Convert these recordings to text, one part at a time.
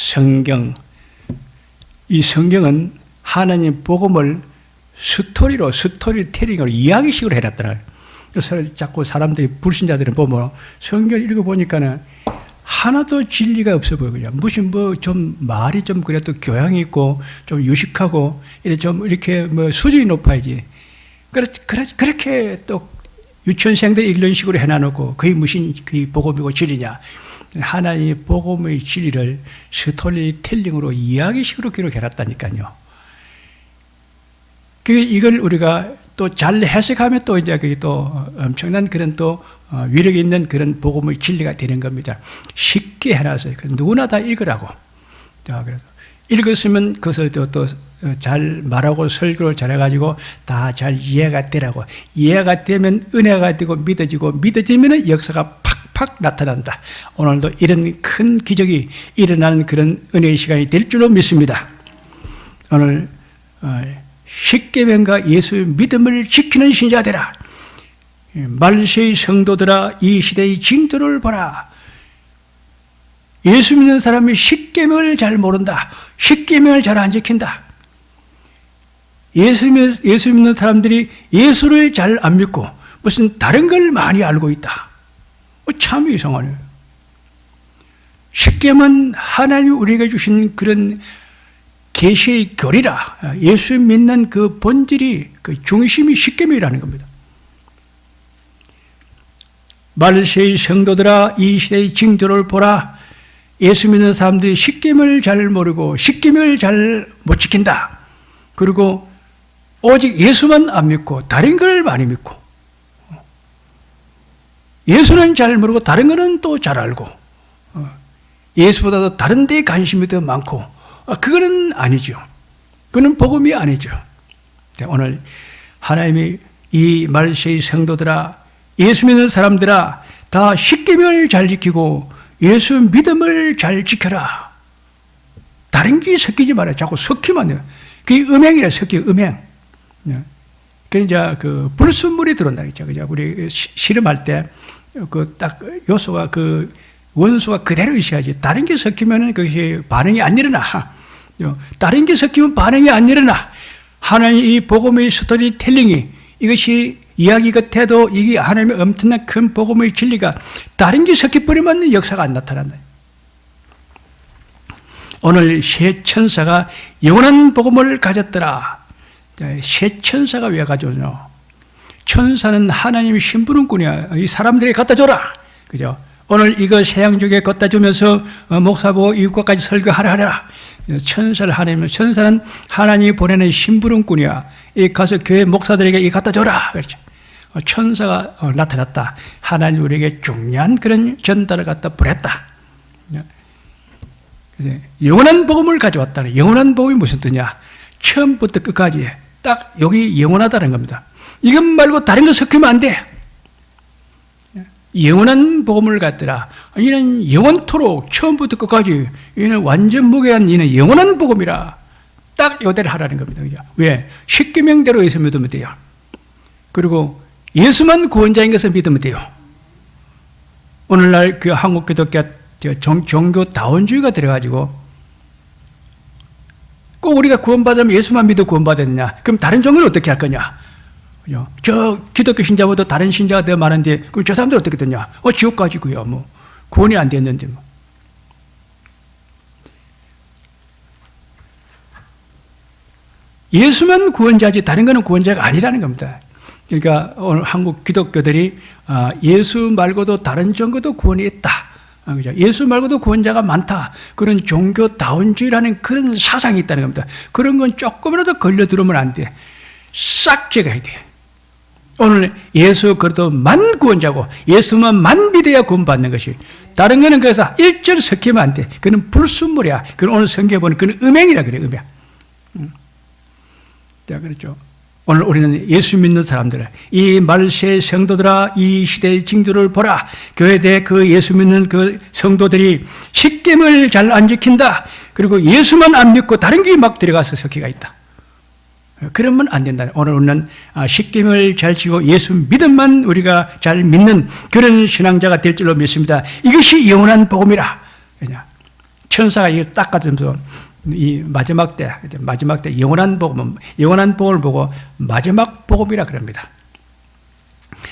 성경, 이 성경은 하나님 복음을 스토리텔링으로 이야기식으로 해놨더라. 그래서 자꾸 사람들이 불신자들은 보면 성경을 읽어보니까는 하나도 진리가 없어 보이고요. 무슨 좀 말이 좀 그래도 교양이 있고 좀 유식하고 이렇게 수준이 높아야지. 그렇게 또 유치원생들이 이런 식으로 해놔놓고 그게 무슨 그게 복음이고 진리냐. 하나님의 복음의 진리를 스토리텔링으로 이야기식으로 기록해놨다니까요. 이걸 우리가 또 잘 해석하면 또 이제 그게 또 엄청난 그런 또 위력 있는 그런 복음의 진리가 되는 겁니다. 쉽게 해놔서 누구나 다 읽으라고. 자, 그래서 읽었으면 그것을 또 잘 말하고 설교를 잘해가지고 다 잘 이해가 되라고. 이해가 되면 은혜가 되고 믿어지면 역사가 팍팍 나타난다. 오늘도 이런 큰 기적이 일어나는 그런 은혜의 시간이 될 줄로 믿습니다. 오늘 십계명과 예수의 믿음을 지키는 신자 되라. 말세의 성도들아 이 시대의 징조를 보라. 예수 믿는 사람이 십계명을 잘 모른다. 십계명을 잘 안 지킨다. 예수 믿는 사람들이 예수를 잘 안 믿고 무슨 다른 걸 많이 알고 있다. 참 이상하네요. 십계명은 하나님 우리에게 주신 그런 계시의 교리라. 예수 믿는 그 본질이 그 중심이 십계명이라는 겁니다. 말세의 성도들아 이 시대의 징조를 보라. 예수 믿는 사람들이 십계명을 잘 모르고 십계명을 잘 못 지킨다. 그리고 오직 예수만 안 믿고 다른 걸 많이 믿고 예수는 잘 모르고 다른 거는 또 잘 알고 예수보다도 다른 데에 관심이 더 많고 그거는 아니죠. 그거는 복음이 아니죠. 오늘 하나님이 이 말세의 성도들아 예수 믿는 사람들아 다 십계명을 잘 지키고 예수 믿음을 잘 지켜라. 다른 게 섞이지 말아요. 자꾸 섞이면 해요. 그게 음행이라 섞여요. 음행. 그 이제 그 불순물이 들어온다 그죠. 우리 씨름할 때 그 딱 요소가 그 원소가 그대로 있어야지. 다른 게 섞이면은 그것이 반응이 안 일어나. 다른 게 섞이면 반응이 안 일어나. 하나님 이 복음의 스토리텔링이 이것이 이야기 같아도 이게 하나님의 엄청난 큰 복음의 진리가 다른 게 섞여버리면 역사가 안 나타난다. 오늘 새 천사가 영원한 복음을 가졌더라. 새 천사가 왜 가져오냐? 천사는 하나님의 심부름꾼이야. 이 사람들에게 갖다 줘라. 그죠? 오늘 이거 세양족에 갖다 주면서 목사보 이웃과까지 설교하라. 천사는 하나님이 보내는 심부름꾼이야. 이 가서 교회 목사들에게 이 갖다 줘라. 그렇죠? 천사가 나타났다. 하나님 우리에게 중요한 그런 전달을 갖다 보냈다. 영원한 복음을 가져왔다. 영원한 복음이 무슨 뜻이냐? 처음부터 끝까지 딱 여기 영원하다는 겁니다. 이것 말고 다른 거 섞이면 안 돼. 영원한 복음을 갖더라. 이는 영원토록 처음부터 끝까지 이는 완전 무게한 이는 영원한 복음이라. 딱 요대로 하라는 겁니다. 그죠? 왜? 십계명대로 예수 믿으면 돼요. 그리고 예수만 구원자인 것을 믿으면 돼요. 오늘날 그 한국 기독교 종교다원주의가 들어가지고 꼭 우리가 구원받으면 예수만 믿어 구원받았느냐? 그럼 다른 종교는 어떻게 할 거냐? 저 기독교 신자보다 다른 신자가 더 많은데 그럼 저 사람들 어떻게 되냐? 지옥 가지고요. 뭐 구원이 안 됐는데 뭐. 예수만 구원자지 다른 거는 구원자가 아니라는 겁니다. 그러니까 오늘 한국 기독교들이 예수 말고도 다른 종교도 구원이 있다. 그죠? 예수 말고도 구원자가 많다. 그런 종교다원주의라는 그런 사상이 있다는 겁니다. 그런 건 조금이라도 걸려들으면 안 돼. 싹 제거해야 돼. 오늘 예수 그래도 만 구원자고 예수만 믿어야 구원받는 것이. 다른 거는 그래서 일절 섞이면 안 돼. 그건 불순물이야. 그건 오늘 성경에 보는 그건 음행이라 그래. 음행. 자, 그렇죠. 오늘 우리는 예수 믿는 사람들, 이 말세 성도들아 이 시대의 징조를 보라. 교회에 그 예수 믿는 그 성도들이 십계명을 잘 안 지킨다. 그리고 예수만 안 믿고 다른 게 막 들어가서 섞이가 있다. 그러면 안 된다. 오늘 우리는 십계명을 잘 지키고 예수 믿음만 우리가 잘 믿는 그런 신앙자가 될 줄로 믿습니다. 이것이 영원한 복음이라. 천사가 이걸 딱 가지면서 이 마지막 때 영원한 복음을 보고 마지막 복음이라 그럽니다.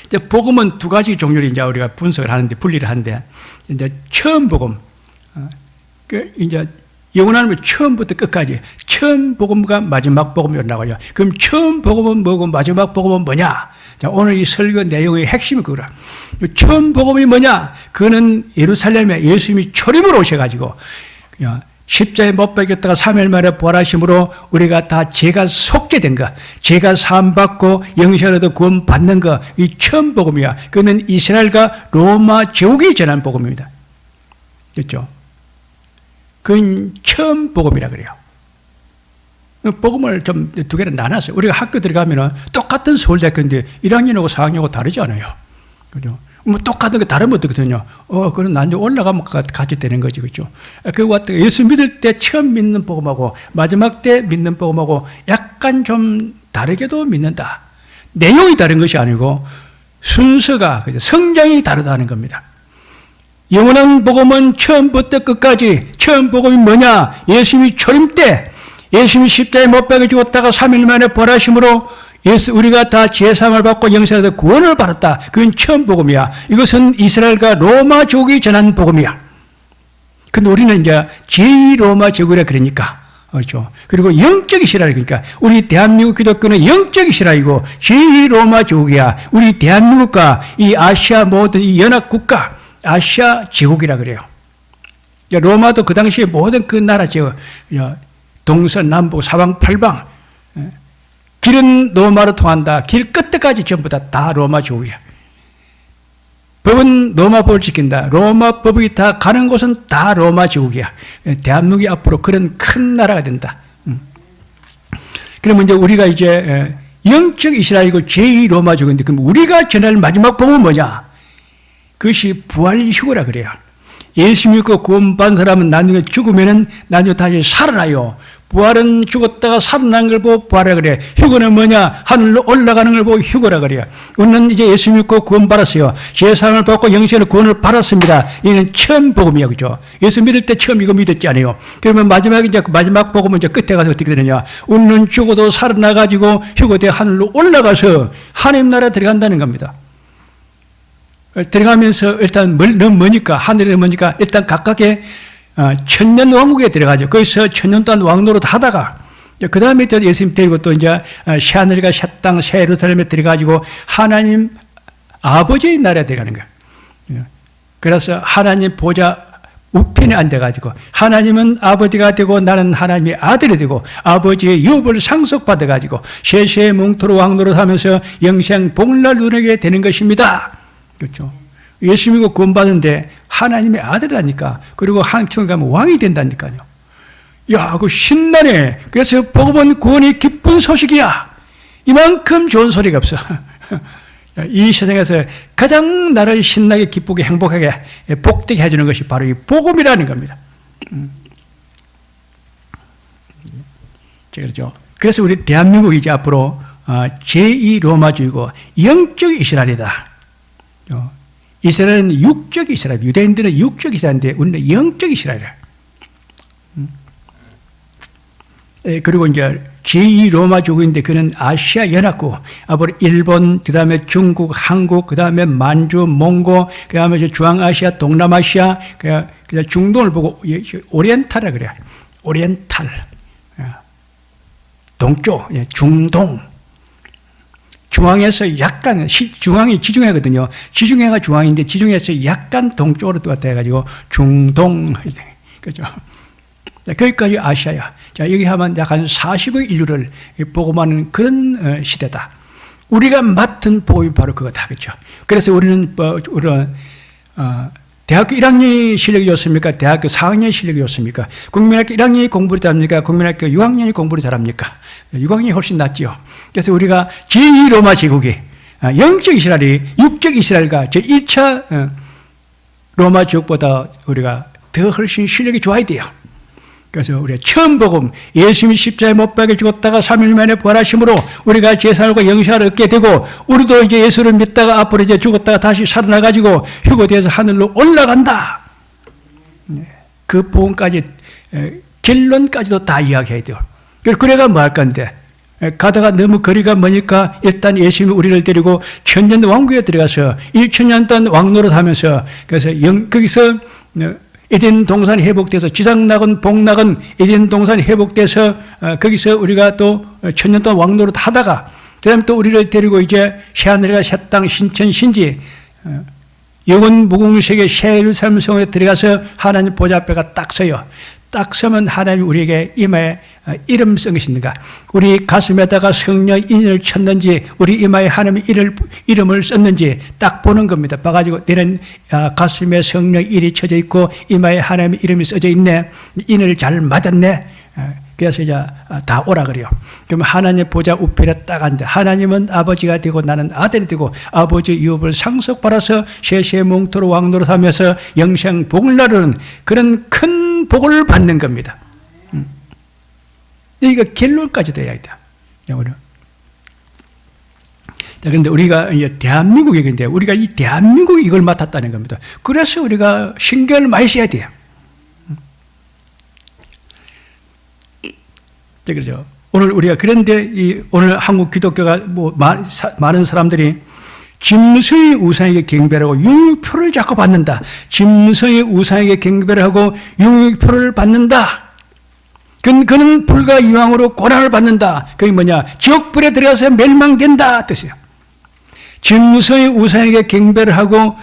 이제 복음은 두 가지 종류를 이제 우리가 분석을 하는데, 분리를 하는데, 이제 처음 복음, 이제 영원한 건 처음부터 끝까지 처음 복음과 마지막 복음이 나와요. 그럼 처음 복음은 뭐고 마지막 복음은 뭐냐? 자, 오늘 이 설교 내용의 핵심이 그거라. 처음 복음이 뭐냐? 그거는 예루살렘에 예수님이 초림으로 오셔가지고 십자에 못 박였다가 3일 만에 부활하심으로 우리가 다 죄가 속죄된 것, 죄가 사함받고 영생으로도 구원받는 것, 이 처음 복음이야. 그거는 이스라엘과 로마 제국이 전한 복음입니다. 그렇죠? 그건 처음 복음이라 그래요. 복음을 좀 두 개를 나눴어요. 우리가 학교 들어가면 똑같은 서울대학교인데 1학년하고 4학년하고 다르지 않아요. 그죠? 뭐 똑같은 게 다르면 어떻거든요. 그건 나중에 올라가면 같이 되는 거지, 그죠? 그거 예수 믿을 때 처음 믿는 복음하고 마지막 때 믿는 복음하고 약간 좀 다르게도 믿는다. 내용이 다른 것이 아니고 순서가, 성장이 다르다는 겁니다. 영원한 복음은 처음부터 끝까지, 처음 복음이 뭐냐? 예수님이 초림 때, 예수님이 십자가에 못 박혀 죽었다가 3일 만에 부활하심으로 우리가 다 제사함을 받고 영생에서 구원을 받았다. 그건 처음 복음이야. 이것은 이스라엘과 로마 제국이 전한 복음이야. 근데 우리는 이제 제2로마 제국이라 그러니까, 그렇죠. 그리고 영적 이스라엘, 그러니까 우리 대한민국 기독교는 영적 이스라엘이고 제2로마 제국이야. 우리 대한민국과 이 아시아 모든 이 연합국가, 아시아 제국이라 그래요. 로마도 그 당시에 모든 그 나라 제국, 동서 남북 사방 팔방, 길은 로마로 통한다. 길 끝까지 전부 다 로마 제국이야. 법은 로마 법을 지킨다. 로마 법이 다 가는 곳은 다 로마 제국이야. 대한민국이 앞으로 그런 큰 나라가 된다. 그러면 이제 우리가 이제 영적 이스라엘이고 제2로마 제국인데, 그럼 우리가 전할 마지막 복음은 뭐냐? 그것이 부활휴거라 그래요. 예수 믿고 구원받은 사람은 나중에 죽으면은 나중에 다시 살아나요. 부활은 죽었다가 살아난 걸 보고 부활이라 그래. 휴거는 뭐냐? 하늘로 올라가는 걸 보고 휴거라 그래요. 우리는 이제 예수 믿고 구원받았어요. 제사함을 받고 영생의 구원을 받았습니다. 이는 처음 복음이야, 그죠? 예수 믿을 때 처음 이거 믿었지 않아요? 그러면 마지막 복음은 이제 끝에 가서 어떻게 되느냐? 우리는 죽어도 살아나가지고 휴거돼 하늘로 올라가서 하나님 나라에 들어간다는 겁니다. 들어가면서 일단 너무 머니까, 하늘에 머니까 일단 각각의 천년 왕국에 들어가죠. 거기서 천년 동안 왕노릇 하다가, 그 다음에 또 예수님 데리고 또 이제 새하늘과 새 땅, 새 예루살렘에 들어가지고 하나님 아버지의 나라에 들어가는 거예요. 그래서 하나님 보좌 우편에 앉아가지고 하나님은 아버지가 되고 나는 하나님의 아들이 되고 아버지의 유업을 상속받아가지고 세세의 뭉토로 왕노릇 하면서 영생 복날 누리게 되는 것입니다. 그렇죠. 예수 믿고 구원받는데 하나님의 아들이라니까. 그리고 한층 가면 왕이 된다니까요. 야, 그 신나네. 그래서 복음은 구원이 기쁜 소식이야. 이만큼 좋은 소리가 없어. 이 세상에서 가장 나를 신나게 기쁘게 행복하게 복되게 해주는 것이 바로 이 복음이라는 겁니다. 그렇죠. 그래서 우리 대한민국이 이제 앞으로 제2로마주의고 영적 이스라엘이다. 이스라엘은 육적 이스라엘, 유대인들은 육적 이스라엘인데 우리는 영적 이스라엘이야. 그리고 이제 제2로마 제국인데 그는 아시아 연합국, 앞으로 일본, 그 다음에 중국, 한국, 그 다음에 만주, 몽고, 그 다음에 중앙아시아, 동남아시아, 그 중동을 보고 오리엔탈이라 그래요. 오리엔탈, 동쪽, 중동. 중앙에서 약간, 중앙이 지중해거든요. 지중해가 중앙인데 지중해에서 약간 동쪽으로 왔다 해가지고 중동, 그죠? 거기까지 아시아야. 자, 여기 하면 약 한 40의 인류를 복음하는 그런 시대다. 우리가 맡은 복음이 바로 그거다. 그죠? 그래서 우리는, 대학교 1학년이 실력이 좋습니까? 대학교 4학년이 실력이 좋습니까? 국민학교 1학년이 공부를 잘합니까? 국민학교 6학년이 공부를 잘합니까? 6학년이 훨씬 낫지요. 그래서 우리가 제2로마 제국이 영적 이스라엘이 육적 이스라엘과 제1차 로마 제국보다 우리가 더 훨씬 실력이 좋아야 돼요. 그래서 우리가 처음 복음, 예수님이 십자가에 못 박혀 죽었다가 3일 만에 부활하심으로 우리가 제사함과 영생을 얻게 되고, 우리도 이제 예수를 믿다가 앞으로 이제 죽었다가 다시 살아나가지고 휴거되어서 하늘로 올라간다. 그 복음까지 결론까지도 다 이야기해야 돼요. 그래가 뭐 할 건데 가다가 너무 거리가 머니까 일단 예수님이 우리를 데리고 천년 왕국에 들어가서 1000년 동안 왕노릇 하면서 그래서 거기서 에덴 동산이 회복돼서 지상낙은 복낙은 에덴 동산이 회복돼서 거기서 우리가 또 천년 동안 왕노릇 하다가 그다음에 또 우리를 데리고 이제 새하늘과 새 땅 신천 신지 영원 무궁세계 새 예루살렘 성에 들어가서 하나님 보좌 앞에가 딱 서요. 딱 서면 하나님이 우리에게 이마에 이름 쓴 것이 있는가? 우리 가슴에다가 성령 인을 쳤는지 우리 이마에 하나님의 이름을 썼는지 딱 보는 겁니다. 봐가지고 너는 가슴에 성령 인이 쳐져 있고 이마에 하나님의 이름이 써져 있네. 인을 잘 맞았네. 그래서 이제 다 오라 그래요. 그러면 하나님 보좌 우편에 딱 앉아. 하나님은 아버지가 되고 나는 아들이 되고 아버지 유업을 상속받아서 세세 몽토로 왕노릇하면서 영생 복을 나누는 그런 큰 복을 받는 겁니다. 이거 결론까지 돼야 돼. 그런데 우리가 이제 대한민국인데 우리가 이 대한민국이 이걸 맡았다는 겁니다. 그래서 우리가 신경을 많이 써야 돼요. 그렇죠. 오늘 우리가 그런데 오늘 한국 기독교가 많은 사람들이 짐승의 우상에게 경배를 하고 융표를 자꾸 받는다. 짐승의 우상에게 경배를 하고 융표를 받는다. 그는 불과 이왕으로 고난을 받는다. 그게 뭐냐? 지옥불에 들어가서 멸망된다 뜻이에요. 짐승의 우상에게 경배를 하고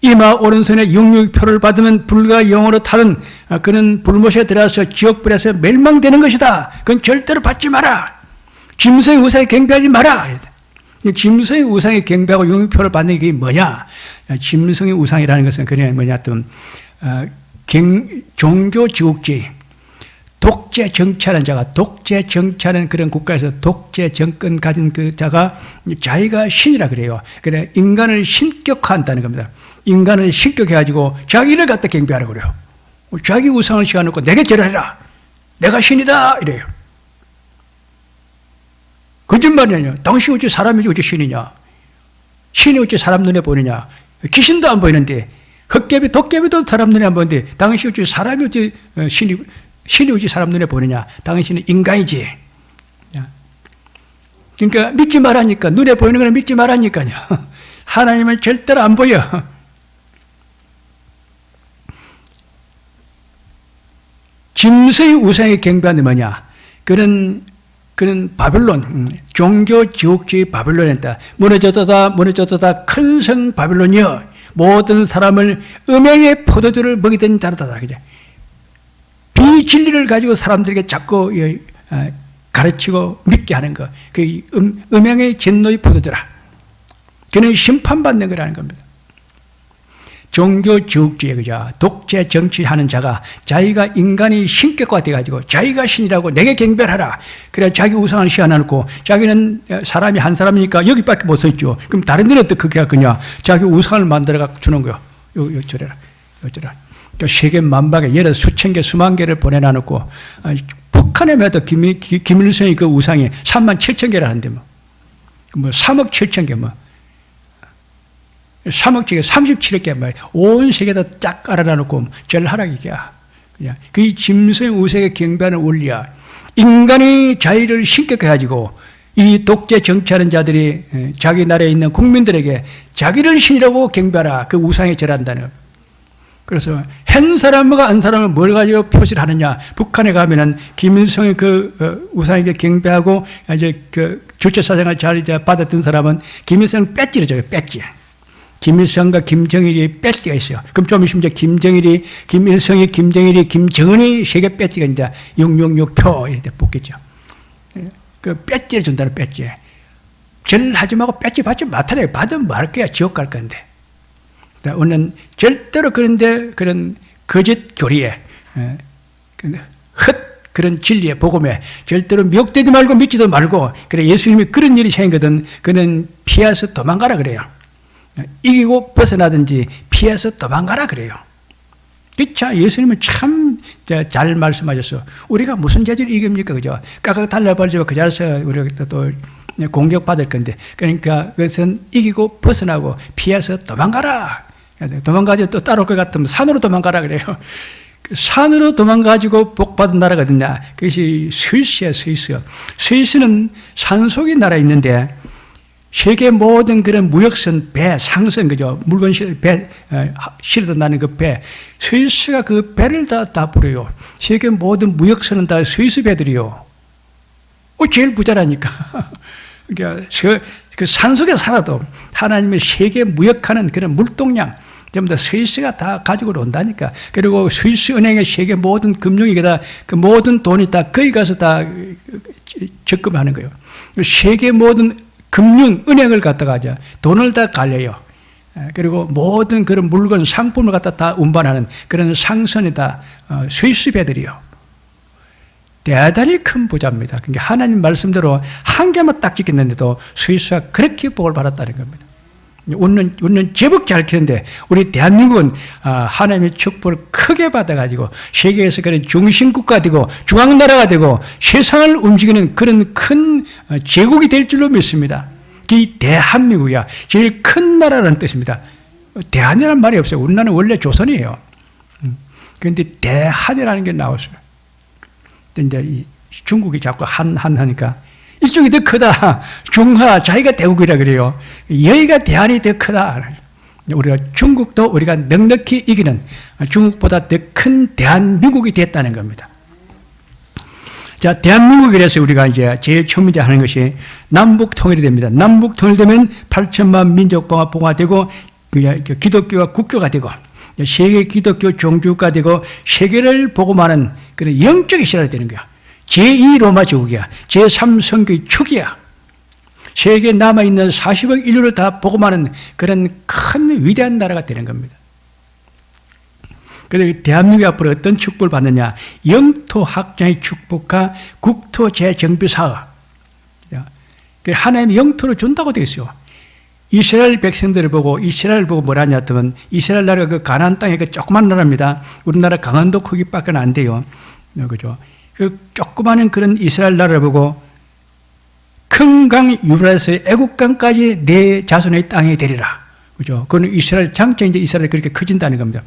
이마 오른손에 융표를 받으면 불과 영으로 타는 그는 불못에 들어가서 지옥불에서 멸망되는 것이다. 그건 절대로 받지 마라. 짐승의 우상에 경배하지 마라. 짐승의 우상에 경배하고 융표를 받는 게 뭐냐? 짐승의 우상이라는 것은 그냥 뭐냐? 종교 지국주의, 독재 정치하는 자가, 독재 정치하는 그런 국가에서 독재 정권 가진 그 자가 자기가 신이라 그래요. 그래 인간을 신격화한다는 겁니다. 인간을 신격해가지고 자기를 갖다 경배하라고 그래요. 자기 우상을 씌워놓고 내게 절하라. 내가 신이다 이래요. 거짓말이냐? 당신 어찌 사람이지 어찌 신이냐? 신이 어찌 사람 눈에 보이느냐? 귀신도 안 보이는데 흑개비, 도깨비도 사람 눈에 안 보이는데 당신 어찌 사람이 어찌 신이 어찌 사람 눈에 보이느냐? 당신은 인간이지. 그러니까 믿지 말라니까. 눈에 보이는 거는 믿지 말라니까요. 하나님은 절대로 안 보여. 짐승의 우상에 경배하는 뭐냐? 그는 바벨론, 종교 지옥주의 바벨론이었다. 무너졌다 큰 성 바벨론이여. 모든 사람을 음행의 포도주를 먹이던 자라다. 그죠? 비진리를 가지고 사람들에게 자꾸 가르치고 믿게 하는 거. 그 음행의 진노의 포도주라. 그는 심판받는 거라는 겁니다. 종교 지옥주의, 그죠? 독재 정치하는 자가 자기가 인간이 신격화 돼가지고 자기가 신이라고 내게 경배하라. 그래 자기 우상을 씌워놓고 자기는 사람이 한 사람이니까 여기밖에 못 서 있죠. 그럼 다른 데는 어떻게 할 거냐? 자기 우상을 만들어가 주는 거요. 요 저래라. 세계 만박에 예를 수천 개, 수만 개를 보내놔놓고 북한에도 김일성이 그 우상이 37,000개라는데 뭐 3억 7천 개 뭐. 3억 쪽에 37억 개, 온 세계에다 쫙 깔아놔놓고 절하라 이게야. 그 짐승의 우상에 경배하는 원리야. 인간이 자기를 신격해가지고 이 독재 정치하는 자들이 자기 나라에 있는 국민들에게 자기를 신이라고 경배하라. 그 우상에 절한다는. 그래서 한 사람과 안 사람을 뭘 가지고 표시를 하느냐. 북한에 가면은 김일성의 그 우상에게 경배하고 이제 그 주체사상을 잘 이제 받았던 사람은 김일성 배지를 줘요. 배지. 김일성과 김정일이 배지가 있어요. 그럼 좀 있으면 이제 김일성이, 김정은이 세계 배지가 이제 666표 이렇게 뽑겠죠. 그 배지를 준다는 배지. 절하지 말고 배지 받지 못하래. 받으면 뭐 할 거야? 지옥 갈 건데. 오늘 절대로 그런 거짓 교리에, 그런 진리의 복음에 절대로 미혹되지 말고 믿지도 말고, 그래 예수님이 그런 일이 생기거든. 그는 피해서 도망가라 그래요. 이기고 벗어나든지 피해서 도망가라 그래요. 그쵸? 예수님은 참 잘 말씀하셨어. 우리가 무슨 죄를 이깁니까? 그죠? 깍깍 달라버리지만 그 자리에서 우리가 또 공격받을 건데. 그러니까 그것은 이기고 벗어나고 피해서 도망가라. 도망가지 또 따라올 것 같으면 산으로 도망가라 그래요. 산으로 도망가지고 복받은 나라가 어딨냐? 그것이 스위스야, 스위스. 스위스는 산속에 나라 있는데, 세계 모든 그런 무역선, 배, 상선, 그죠? 물건 실어다 나는 그 배. 스위스가 그 배를 다 뿌려요. 세계 모든 무역선은 다 스위스 배들이요. 제일 부자라니까. 그러니까 그 산속에 살아도 하나님의 세계 무역하는 그런 물동량, 전부 다 스위스가 다 가지고 온다니까. 그리고 스위스 은행의 세계 모든 금융이 다 그 모든 돈이 다 거기 가서 다 적금하는 거예요. 세계 모든 금융 은행을 갖다가 하자 돈을 다 갈려요. 그리고 모든 그런 물건 상품을 갖다 다 운반하는 그런 상선이 다 스위스 배들이요. 대단히 큰 부자입니다. 그러니까 하나님 말씀대로 한 개만 딱 지켰는데도 스위스가 그렇게 복을 받았다는 겁니다. 우리는 제법 잘 키는데 우리 대한민국은 하나님의 축복을 크게 받아가지고 세계에서 그런 중심국가 되고 중앙나라가 되고 세상을 움직이는 그런 큰 제국이 될 줄로 믿습니다. 이 대한민국이야 제일 큰 나라라는 뜻입니다. 대한이라는 말이 없어요. 우리나라는 원래 조선이에요. 그런데 대한이라는 게 나왔어요. 이제 이 중국이 자꾸 하니까 이쪽이 더 크다. 중하, 자기가 대국이라 그래요. 여기가 대한이 더 크다. 우리가 중국도 우리가 넉넉히 이기는 중국보다 더 큰 대한민국이 됐다는 겁니다. 자, 대한민국이라서 우리가 이제 제일 처음 이제 하는 것이 남북 통일이 됩니다. 남북 통일되면 8천만 민족봉화가 되고 기독교가 국교가 되고 세계 기독교 종주국가 되고 세계를 복음하는 그런 영적 이스라엘이 되는 거야. 제2 로마 제국이야. 제3 성교의 축이야. 세계에 남아있는 40억 인류를 다 복음하는 그런 큰 위대한 나라가 되는 겁니다. 그래서 대한민국이 앞으로 어떤 축복을 받느냐? 영토 확장의 축복과 국토 재정비 사업. 하나님의 영토를 준다고 되어 있어요. 이스라엘 백성들을 보고 이스라엘을 보고 뭐라 하냐 하면 이스라엘 나라가 그 가나안 땅의 그 조그만 나라입니다. 우리나라 강원도 크기밖에 안 돼요. 그죠? 그 조그마한 그런 이스라엘 나라를 보고 큰 강 유브라데스 애국강까지 내 자손의 땅에 되리라. 그죠? 그건 이스라엘 장점이 이제 이스라엘이 그렇게 커진다는 겁니다.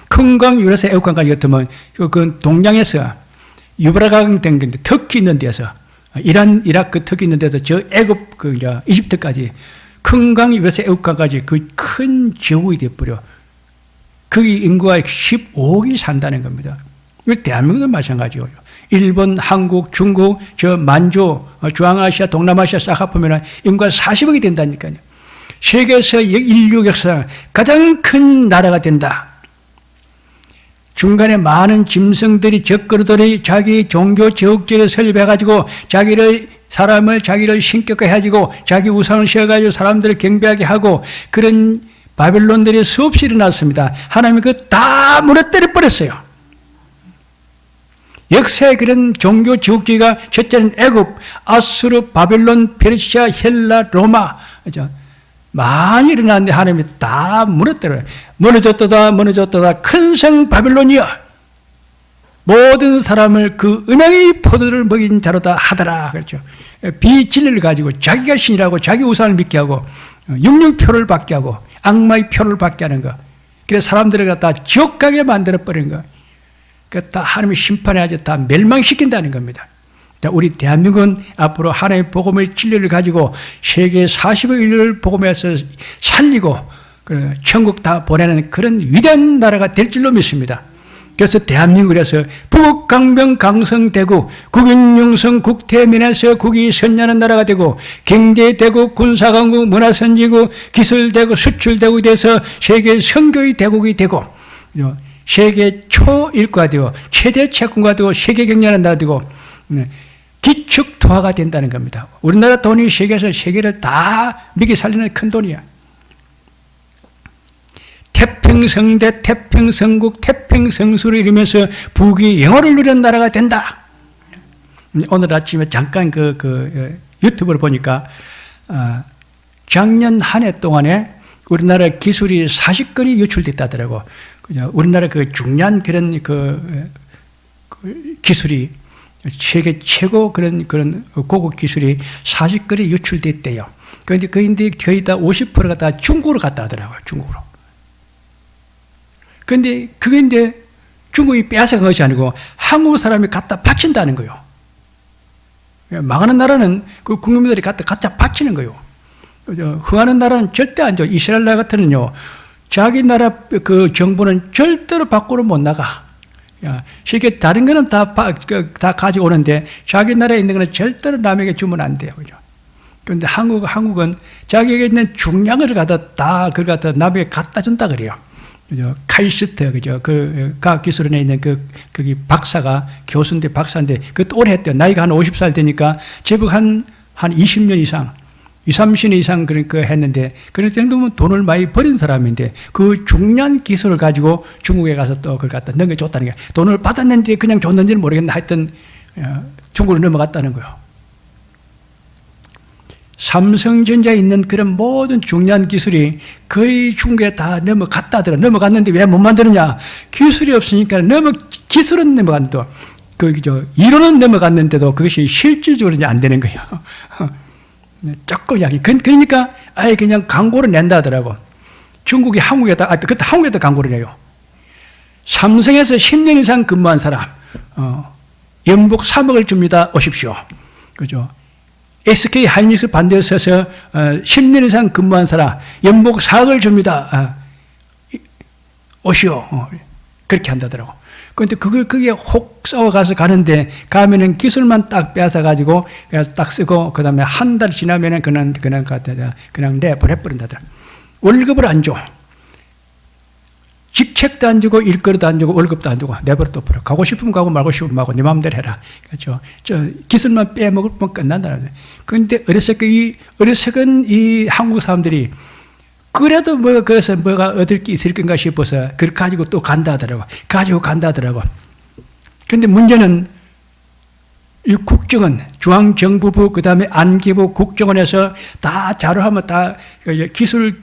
큰 강 유브라데스 애국강까지 같으면 그 동양에서 유브라강 된 건데 터키 있는 데서 이란, 이라크, 터키 있는 데서 저 애굽 그 이집트까지 큰 강 유브라데스 애국강까지 그 큰 제국이 되어버려. 거기 인구가 15억이 산다는 겁니다. 대한민국도 마찬가지예요. 일본, 한국, 중국, 만주, 중앙아시아, 동남아시아 싹 합하면 인구가 40억이 된다니까요. 세계에서 인류 역사상 가장 큰 나라가 된다. 중간에 많은 짐승들이 적그루들이 자기 종교 제국지를 설립해가지고 사람을 자기를 신격화해가지고 자기 우상을 세워가지고 사람들을 경배하게 하고 그런 바벨론들이 수없이 일어났습니다. 하나님이 그거 다 무너뜨려 버렸어요. 역사의 그런 종교 지국주의가 첫째는 애굽, 아수르, 바벨론, 페르시아, 헬라, 로마 많이 일어났는데 하나님이 다 무너뜨려요. 무너졌다 큰 성 바벨론이여 모든 사람을 그 은행의 포도를 먹인 자로다 하더라. 그렇죠. 비진리를 가지고 자기가 신이라고 자기 우상을 믿게 하고 육육표를 받게 하고 악마의 표를 받게 하는 거. 그래서 사람들을 갖다 지옥 가게 만들어 버린 거. 다 하나님의 심판에 아주 다 멸망시킨다는 겁니다. 우리 대한민국은 앞으로 하나님의 복음의 진리를 가지고 세계 40억 인류를 복음에서 살리고 천국 다 보내는 그런 위대한 나라가 될 줄로 믿습니다. 그래서 대한민국에서 북, 강병, 강성, 대국, 국인융성, 국태민에서 국이 선열한 나라가 되고 경제대국, 군사강국, 문화선지국, 기술대국, 수출대국이 돼서 세계 선교의 대국이 되고 세계 초일과가 되고 최대 채권가 되고 세계 경제하는 나라 되고 기축토화가 된다는 겁니다. 우리나라 돈이 세계에서 세계를 다 먹이 살리는 큰 돈이야. 태평성대, 태평성국, 태평성수를 이루면서 북이 영어를 누리는 나라가 된다. 오늘 아침에 잠깐 유튜브를 보니까 작년 한 해 동안에 우리나라 기술이 40건이 유출됐다더라고. 우리나라 그 중요한 그런 기술이 세계 최고 그런 고급 기술이 40건이 유출됐대요. 그런데 거의 다 50%가 다 중국으로 갔다 하더라고요. 중국으로. 그런데 그게 이제 중국이 빼앗아간 것이 아니고 한국 사람이 갖다 바친다는 거예요. 망하는 나라는 그 국민들이 갖다 바치는 거예요. 흥하는 나라는 절대 안 좋아. 이스라엘 나라 같은요, 자기 나라 그 정부는 절대로 밖으로 못 나가. 쉽게 다른 거는 다 가지고 오는데 자기 나라에 있는 거는 절대로 남에게 주면 안 돼요. 그죠? 그런데 한국은 자기에게 있는 중량을 다 그걸 갖다 남에게 갖다 준다 그래요. 그죠? 칼슈트, 그죠? 그 과학기술원에 있는 거기 박사가 교수인데 박사인데 그것도 오래 했대요. 나이가 한 50살 되니까 제법 한 20년 이상, 20, 30년 이상 그러니까 했는데 그런 정도면 돈을 많이 버린 사람인데 그 중요한 기술을 가지고 중국에 가서 또 그걸 갖다 넘겨줬다는 게 돈을 받았는데 그냥 줬는지는 모르겠는데 하여튼 중국으로 넘어갔다는 거예요. 삼성전자에 있는 그런 모든 중요한 기술이 거의 중국에 다 넘어갔다더라. 넘어갔는데 왜 못 만드느냐? 기술이 없으니까 기술은 넘어갔는데 이론은 넘어갔는데도 그것이 실질적으로 이제 안 되는 거예요. 조금 약이. 그러니까 아예 그냥 광고를 낸다 하더라고. 중국이 그때 한국에다 광고를 내요. 삼성에서 10년 이상 근무한 사람, 연봉 3억을 줍니다. 오십시오. 그죠? SK 하이닉스 반대에 서서 10년 이상 근무한 사람, 연봉 4억을 줍니다. 오시오. 그렇게 한다더라고. 그런데 그게 혹 싸워가서 가는데, 가면은 기술만 딱 빼앗아가지고, 딱 쓰고, 그 다음에 한 달 지나면은 그냥 내버려버린다더라. 월급을 안 줘. 직책도 안 주고, 일거리도 안 주고, 월급도 안 주고, 내버려 또 버려. 가고 싶으면 가고, 말고 싶으면 말고, 네 마음대로 해라. 그렇죠. 기술만 빼먹으면 끝난다. 그런데 어리석은 이 한국 사람들이 그래도 거기서 뭐가 얻을 게 있을 건가 싶어서 그걸 가지고 또 간다더라고. 그런데 문제는 이 국정원, 중앙정부부, 그 다음에 안기부, 국정원에서 다 자료하면 다 기술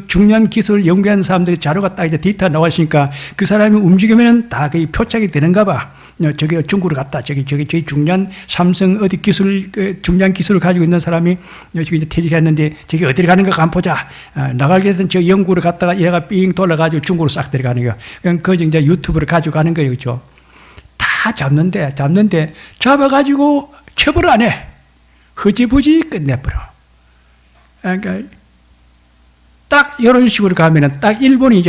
중요한 기술 연구한 사람들이 자료가 딱 이제 데이터 나왔으니까 그 사람이 움직이면은 다 거의 표착이 되는가 봐. 저기 중국으로 갔다. 저기 중요한 삼성 어디 중요한 기술을 가지고 있는 사람이 여기 이제 퇴직했는데 저기 어디를 가는가 한번 보자. 나가게 되면 저 영국으로 갔다가 얘가 삥 돌아가지고 중국으로 싹 들어가는 거야. 그냥 이제 유튜브를 가지고 가는 거예요. 그죠? 다 잡는데 잡아가지고 처벌을 안 해. 흐지부지 끝내버려. 그러니까 딱 이런 식으로 가면은 딱 일본이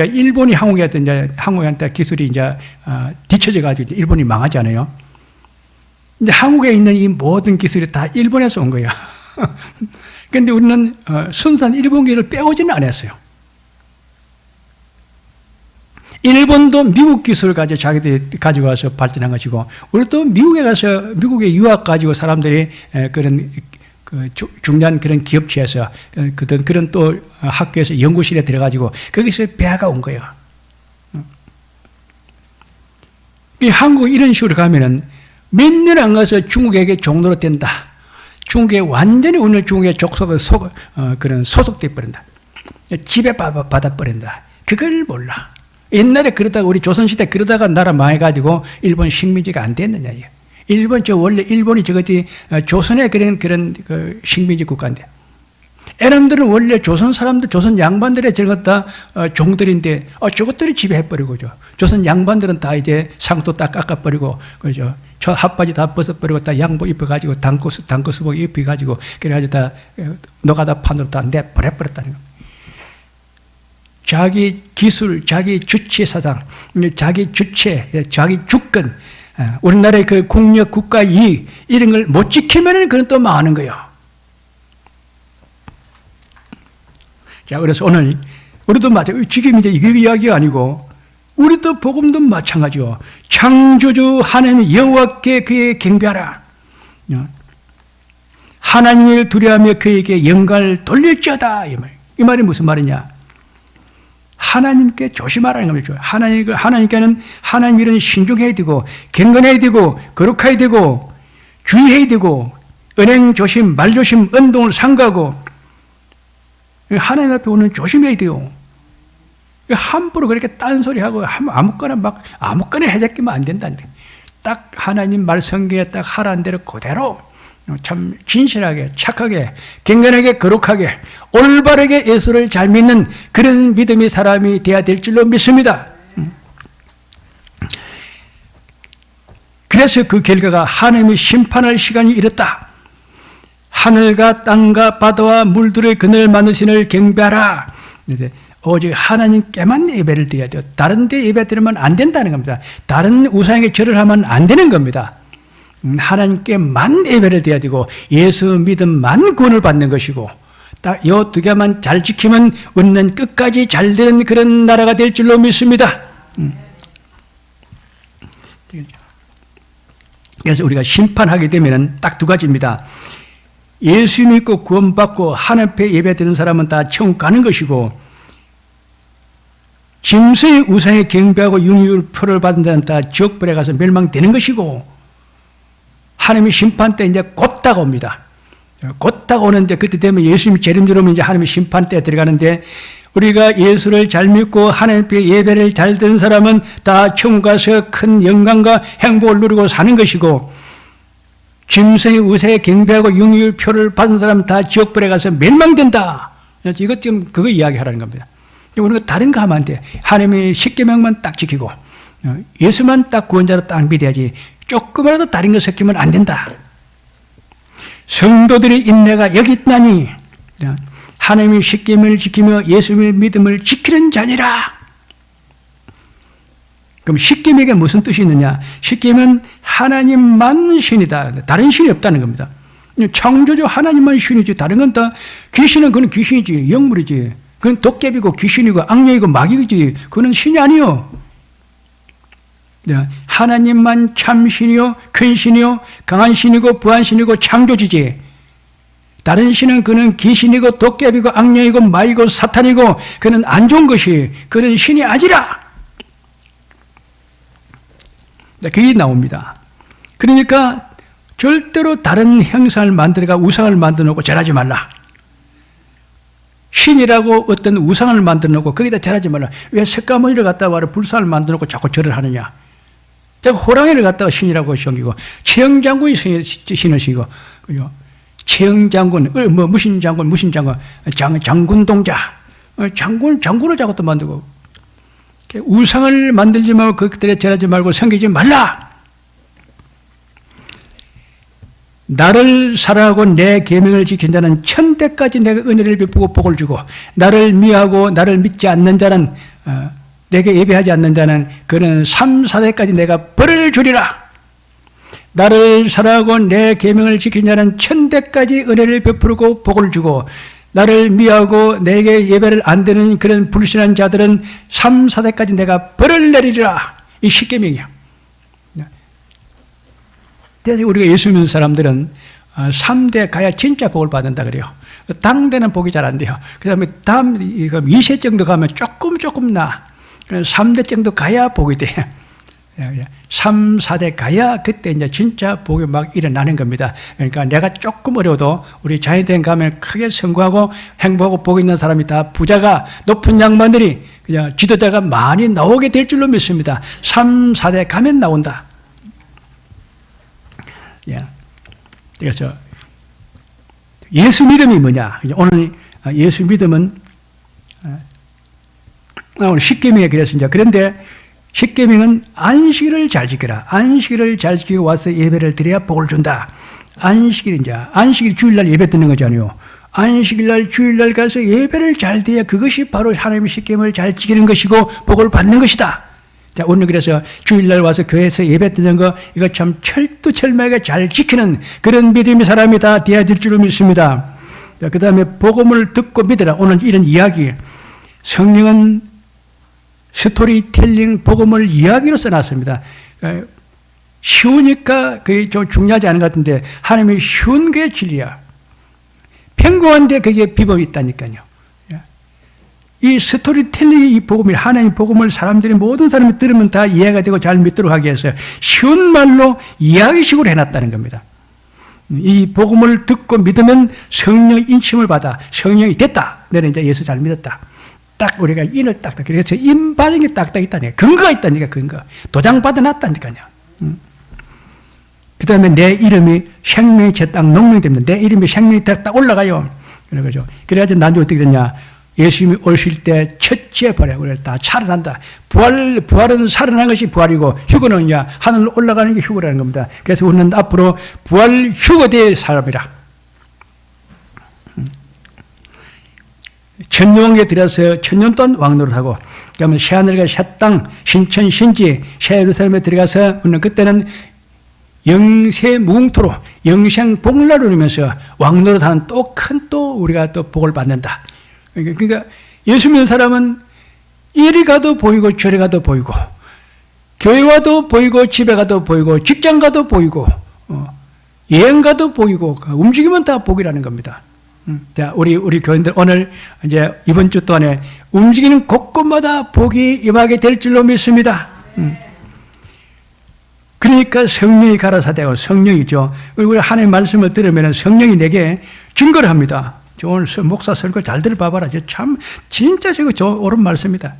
한국한테 기술이 이제 뒤처져가지고 일본이 망하잖아요. 근데 한국에 있는 이 모든 기술이 다 일본에서 온 거야. 근데 우리는 순수한 일본기를 빼오지는 않았어요. 일본도 미국 기술을 가지고 자기들이 가지고 와서 발전한 것이고, 우리도 미국에 유학 가지고 사람들이 그런 중요한 그런 기업체에서 그런 또 학교에서 연구실에 들어가지고 거기서 배아가 온 거예요. 한국 이런 식으로 가면은 몇 년 안 가서 중국에게 종로로 된다. 중국에 완전히 오늘 중국의 소속돼 버린다. 지배받아 버린다. 그걸 몰라. 옛날에 그러다가 우리 조선시대 그러다가 나라 망해가지고 일본 식민지가 안 됐느냐. 원래 일본이 조선의 그런 식민지 국가인데. 애람들은 원래 조선 사람들, 조선 양반들의 저것다 종들인데, 저것들이 지배해버리고, 조선 양반들은 다 이제 상도 딱 깎아버리고, 그죠. 저 핫바지 다 벗어버리고, 다 양복 입어가지고, 당거수복 입어가지고, 그래가지고 다 노가다 판으로 다 내버려버렸다는 거. 자기 기술, 자기 주체 사상, 자기 주체, 자기 주권, 우리나라의 그 국력, 국가 이익, 이런 걸 못 지키면은 그건 또 망하는 거예요. 자, 그래서 오늘, 우리도 지금 이제 이게 이야기가 아니고, 우리도 복음도 마찬가지요. 창조주 하나님 여호와께 그의 경배하라. 하나님을 두려워하며 그에게 영광을 돌릴지어다. 이 말이 무슨 말이냐? 하나님께 조심하라는 겁니다. 하나님께는 하나님 이런 신중해야 되고, 경건해야 되고, 거룩해야 되고, 주의해야 되고, 은행 조심, 말 조심, 은동을 삼가고, 하나님 앞에 오는 조심해야 돼요. 함부로 그렇게 딴소리하고 아무거나 해제끼면 안 된다는데. 딱 하나님 말 성경에 딱 하라는 대로 그대로 참 진실하게, 착하게, 경건하게, 거룩하게, 올바르게 예수를 잘 믿는 그런 믿음의 사람이 되어야 될 줄로 믿습니다. 그래서 그 결과가 하나님이 심판할 시간이 이렇다. 하늘과 땅과 바다와 물들의 그늘 만드신을 경배하라. 오직 하나님께만 예배를 드려야 돼요. 다른 데 예배 드리면 안 된다는 겁니다. 다른 우상에게 절을 하면 안 되는 겁니다. 하나님께만 예배를 드려야 되고 예수 믿음만 구원을 받는 것이고 딱 이 두 개만 잘 지키면 우리는 끝까지 잘 되는 그런 나라가 될 줄로 믿습니다. 그래서 우리가 심판하게 되면 딱 두 가지입니다. 예수 믿고 구원받고 하나님 앞에 예배 드리는 사람은 다 천국 가는 것이고 짐승의 우상에 경배하고 융유표를 받은 자는 다 지옥불에 가서 멸망되는 것이고 하나님의 심판 때 이제 곧 다가옵니다. 곧 다가오는데 그때 되면 예수님이 재림질 오면 이제 하나님의 심판 때에 들어가는데 우리가 예수를 잘 믿고 하나님 앞에 예배를 잘 드는 사람은 다 천국 가서 큰 영광과 행복을 누리고 사는 것이고 짐승의 우상에 경배하고 융유표를 받은 사람은 다 지옥불에 가서 멸망된다. 이것 지금 그거 이야기하라는 겁니다. 우리가 다른 거 하면 안 돼. 하나님의 십계명만 딱 지키고 예수만 딱 구원자로 딱 믿어야지 조금이라도 다른 거 섞이면 안 된다. 성도들의 인내가 여기 있나니 하나님의 십계명을 지키며 예수의 믿음을 지키는 자니라. 그럼 십계명에 무슨 뜻이 있느냐? 십계명은 하나님만 신이다. 다른 신이 없다는 겁니다. 창조주 하나님만 신이지 다른 건 다 귀신은 그건 귀신이지 영물이지. 그건 도깨비고 귀신이고 악령이고 마귀이지 그건 신이 아니요. 하나님만 참 신이요 큰 신이요 강한 신이고 부한 신이고 창조주지. 다른 신은 그는 귀신이고 도깨비고 악령이고 마귀고 사탄이고 그는 안 좋은 것이 그는 신이 아니라. 그게 나옵니다. 그러니까 절대로 다른 형상을 만들어가 우상을 만들어 놓고 절하지 말라. 신이라고 어떤 우상을 만들어 놓고 거기다 절하지 말라. 왜 석가모니를 갖다가 불상을 만들어 놓고 자꾸 절을 하느냐. 자꾸 호랑이를 갖다가 신이라고 섬기고 최영장군이 신을 시고 최영장군, 무신 장군, 장군 동자, 장군을 자꾸 또 만들고 우상을 만들지 말고 그들에 절하지 말고 섬기지 말라. 나를 사랑하고 내 계명을 지킨 자는 천대까지 내가 은혜를 베푸고 복을 주고 나를 미워하고 나를 믿지 않는 자는 내게 예배하지 않는 자는 그는 3, 4대까지 내가 벌을 주리라. 나를 사랑하고 내 계명을 지킨 자는 천대까지 은혜를 베푸고 복을 주고 나를 미워하고 내게 예배를 안 드는 그런 불신한 자들은 3, 4대까지 내가 벌을 내리리라. 이 십계명이야. 그래서 우리가 예수 믿는 사람들은 3대 가야 진짜 복을 받는다 그래요. 당대는 복이 잘 안 돼요. 그 다음에 다음 2세 정도 가면 조금 나. 3대 정도 가야 복이 돼요. 3, 4대 가야 그때 이제 진짜 복이 막 일어나는 겁니다. 그러니까 내가 조금 어려워도 우리 자녀된 가면 크게 성공하고 행복하고 복 있는 사람이 다 부자가 높은 양반들이 그냥 지도자가 많이 나오게 될 줄로 믿습니다. 3, 4대 가면 나온다. 그래서 예수 믿음이 뭐냐? 오늘 예수 믿음은 오늘 십계명에 그랬습니다. 그런데 십계명은 안식일을 잘 지켜라. 안식일을 잘 지키고 와서 예배를 드려야 복을 준다. 안식일 주일날 예배 드는 거잖아요. 안식일날 주일날 가서 예배를 잘 드려야 그것이 바로 하나님의 십계명을 잘 지키는 것이고 복을 받는 것이다. 자, 오늘 그래서 주일날 와서 교회에서 예배 드는 거 이거 참 철두철미하게 잘 지키는 그런 믿음의 사람이 다 되어야 될 줄로 믿습니다. 그 다음에 복음을 듣고 믿으라. 오늘 이런 이야기. 성령은 스토리텔링 복음을 이야기로 써놨습니다. 쉬우니까 그게 좀 중요하지 않은 것 같은데 하나님이 쉬운 게 진리야. 평범한데 그게 비법이 있다니까요. 이 스토리텔링이 이 복음이 하나님 복음을 모든 사람이 들으면 다 이해가 되고 잘 믿도록 하기 위해서 쉬운 말로 이야기식으로 해놨다는 겁니다. 이 복음을 듣고 믿으면 성령의 인침을 받아 성령이 됐다. 너는 이제 예수 잘 믿었다. 딱 우리가 인을 딱 그래서 인 받은 게 딱딱 있다니까. 근거가 있다니까. 근거. 도장 받아놨다니까요. 그 다음에 내 이름이 생명의 제 땅 농명이 됩니다. 내 이름이 생명이 딱 올라가요. 그러죠. 그래가지고 나중에 어떻게 되냐. 예수님이 오실 때 첫째 부활에 우리가 다 살아난다. 부활은 살아난 것이 부활이고 휴거는 하늘로 올라가는 게 휴거라는 겁니다. 그래서 우리는 앞으로 부활 휴거대의 사람이라. 천년왕국에 들어서 천년 동안 왕노를 하고, 그러면 새하늘과 새 땅, 신천, 신지, 새 예루살렘에 들어가서 우리는 그때는 영세 무궁토로 영생 복락을 누리면서 왕노를 하는 또 큰 우리가 또 복을 받는다. 그러니까 예수 믿는 사람은 이리 가도 보이고 저리 가도 보이고, 교회 와도 보이고 집에 가도 보이고 직장 가도 보이고 여행 가도 보이고, 움직이면 다 복이라는 겁니다. 자, 우리 교인들 오늘 이제 이번 주 동안에 움직이는 곳곳마다 복이 임하게 될 줄로 믿습니다. 그러니까 성령이 가라사대고, 성령이죠. 우리 하나님의 말씀을 들으면 성령이 내게 증거를 합니다. 오늘 목사 설교 잘 들어봐봐라. 참 진짜 저거 옳은 말씀이다.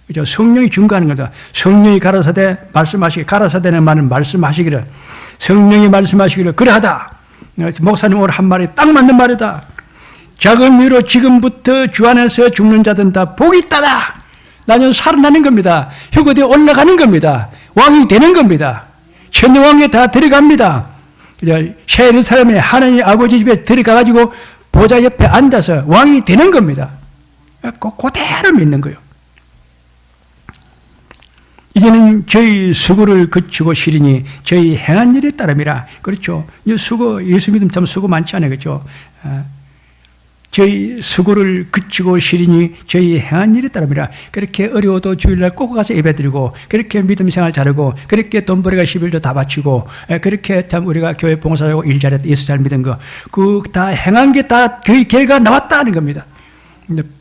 그죠? 성령이 증거하는 거다. 성령이 가라사대 말씀하시기, 가라사대는 말은 말씀하시기를, 성령이 말씀하시기를 그러하다. 목사님 오늘 한 말이 딱 맞는 말이다. 작은 위로 지금부터 주 안에서 죽는 자들은 다 복이 있다다. 나는 살아나는 겁니다. 휴거대에 올라가는 겁니다. 왕이 되는 겁니다. 천년왕국에 다 들어갑니다. 새 예루살렘에 하나님 아버지 집에 들어가가지고 보좌 옆에 앉아서 왕이 되는 겁니다. 그대로 믿는 거예요. 이제는 저희 수고를 그치고 시리니 저희 행한 일에 따름이라. 그렇죠. 이 수고, 예수 믿으면 참 수고 많지 않아요. 그렇죠. 저희 수고를 그치고 시리니 저희 행한 일에 따름이라. 그렇게 어려워도 주일날 꼭 가서 예배드리고, 그렇게 믿음 생활 잘하고, 그렇게 돈벌이가 11조 다 바치고, 그렇게 참 우리가 교회 봉사하고 일 잘했다, 예수 잘 믿은 거, 그 다 행한 게 다 그 결과가 나왔다는 겁니다.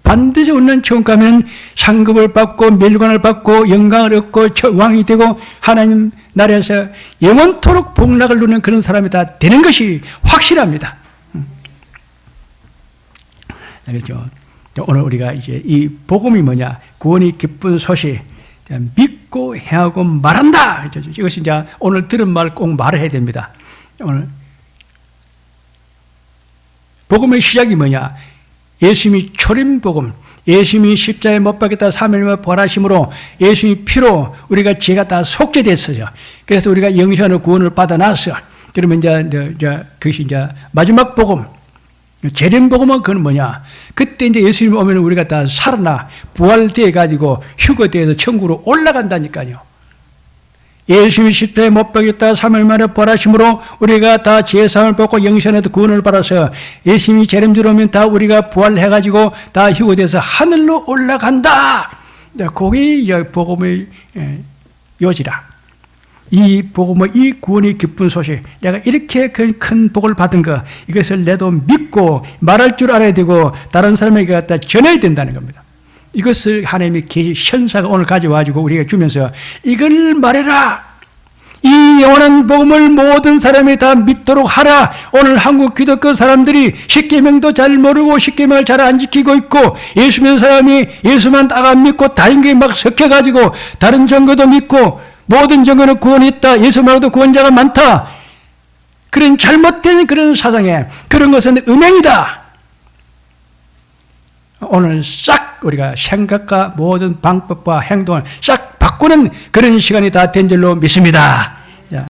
반드시 우리는 처음 가면 상급을 받고 멸관을 받고 영광을 얻고 왕이 되고 하나님 나라에서 영원토록 복락을 누리는 그런 사람이 다 되는 것이 확실합니다. 그렇죠. 오늘 우리가 이제 이 복음이 뭐냐? 구원이 기쁜 소식, 믿고 행하고 말한다. 이것이 이제 오늘 들은 말 꼭 말을 해야 됩니다. 오늘 복음의 시작이 뭐냐? 예수님이 초림 복음, 예수님이 십자가에 못 박혔다 3일 만에 부활하심으로 예수님이 피로 우리가 죄가 다 속죄됐어요. 그래서 우리가 영생의 구원을 받아놨어. 그러면 이제 그것이 이제 마지막 복음. 재림 복음은 그건 뭐냐? 그때 이제 예수님 오면 우리가 다 살아나 부활되어 가지고 휴거되어서 천국으로 올라간다니까요. 예수님이 십자가에 못 박였다 3일 만에 부활하심으로 우리가 다 죄사함을 받고 영생에도 구원을 받아서 예수님이 재림주로 오면 다 우리가 부활해가지고 다 휴거돼서 하늘로 올라간다. 그게 복음의 요지라. 이 복음의 이 구원이 기쁜 소식, 내가 이렇게 큰 복을 받은 거, 이것을 내도 믿고 말할 줄 알아야 되고 다른 사람에게 갖다 전해야 된다는 겁니다. 이것을 하나님이 현사가 오늘 가져와가지고 우리가 주면서 이걸 말해라. 이 영원한 복음을 모든 사람이 다 믿도록 하라. 오늘 한국 기독교 사람들이 십계명도 잘 모르고 십계명을 잘 안 지키고 있고, 예수 믿는 사람이 예수만 딱 안 믿고 다른 게 막 섞여가지고 다른 종교도 믿고 모든 종교는 구원이 있다, 예수 말고도 구원자가 많다, 그런 잘못된 그런 사상에, 그런 것은 음행이다. 오늘 싹 우리가 생각과 모든 방법과 행동을 싹 바꾸는 그런 시간이 다 된 줄로 믿습니다.